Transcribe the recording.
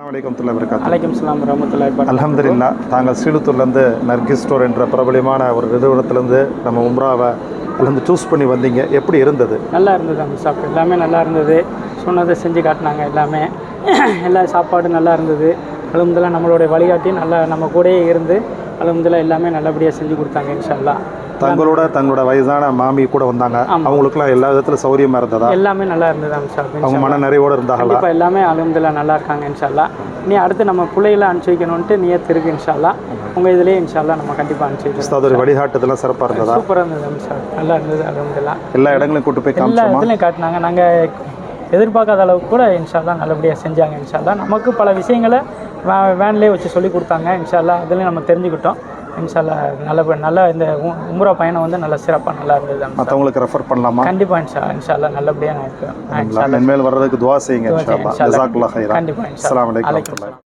அலைக்கும் ஸலாம் வரஹ்மத்துல்லாஹி வபரகாத்துஹு. அல்ஹம்துலில்லாஹ். தாங்கள் ஸ்ரீலுத்தூர்லேருந்து நர்கிஸ் ஸ்டோர் என்ற பிரபலியமான ஒரு நிறுவனத்திலேருந்து நம்ம உம்ராவை அதுலேருந்து சூஸ் பண்ணி வந்தீங்க. எப்படி இருந்தது? நல்லா இருந்தது. அந்த ஷாப் எல்லாமே நல்லா இருந்தது. சொன்னதை செஞ்சு காட்டினாங்க. எல்லாமே எல்லா சாப்பாடு நல்லா இருந்தது. அல்ஹம்துலில்லாஹ் நம்மளுடைய வழிகாட்டி நல்லா நம்ம கூடயே இருந்து அல்ஹம்துலில்லாஹ் எல்லாமே நல்லபடியாக செஞ்சு கொடுத்தாங்க. இன்ஷா அல்லாஹ். தங்களோட வயதான மாமி கூட வந்தாங்க. அவங்களுக்குலாம் எல்லா விதத்தில் சௌரியமாக இருந்ததா? எல்லாமே நல்லா இருந்தது. அந்த ஷாப் அவங்க மன நிறைவோடு இருந்தாங்களா? இப்போ எல்லாமே அல்ஹம்துலில்லாஹ் நல்லா இருக்காங்க. இன்ஷா அல்லாஹ். நீ அடுத்து நம்ம பிள்ளைகளை அனுப்பிச்சி வைக்கணுன்ட்டு நியத்து இருக்குது. இன்ஷா அல்லாஹ். உங்கள் இதிலே இன்ஷா அல்லாஹ் நம்ம கண்டிப்பாக அனுப்பிச்சி வைக்கணும். அதோட வழிகாட்டுதெல்லாம் சிறப்பாக இருந்ததா? சூப்பராக இருந்தது. அந்த ஷாப் நல்லா இருந்தது. அல்ஹம்துலில்லாஹ். எல்லா இடங்களையும் கூட்டு போய் எல்லா இடத்துலையும் காட்டினாங்க. நாங்கள் எதிர்பார்க்காத அளவுக்கு கூட இன்ஷா அல்லாஹ் நல்லபடியாக செஞ்சாங்க. இன்ஷா அல்லாஹ். நமக்கு பல விஷயங்களை வேன்லேயே வச்சு சொல்லி கொடுத்தாங்க. இன்ஷா அல்லாஹ். அதுலேயும் நம்ம தெரிஞ்சுக்கிட்டோம். இன்ஷா அல்லாஹ். நல்லா இந்த உம்ரா பயணம் வந்து நல்லா சிறப்பாக நல்லா இருந்தது. மற்றவங்களுக்கு ரெஃபர் பண்ணலாமா? கண்டிப்பாக இன்ஷா அல்லாஹ் நல்லபடியாக நான் இருக்கேன். இனிமேல் வர்றதுக்கு துவா செய்யுங்க. கண்டிப்பாக. அஸ்ஸலாமு அலைக்கும்.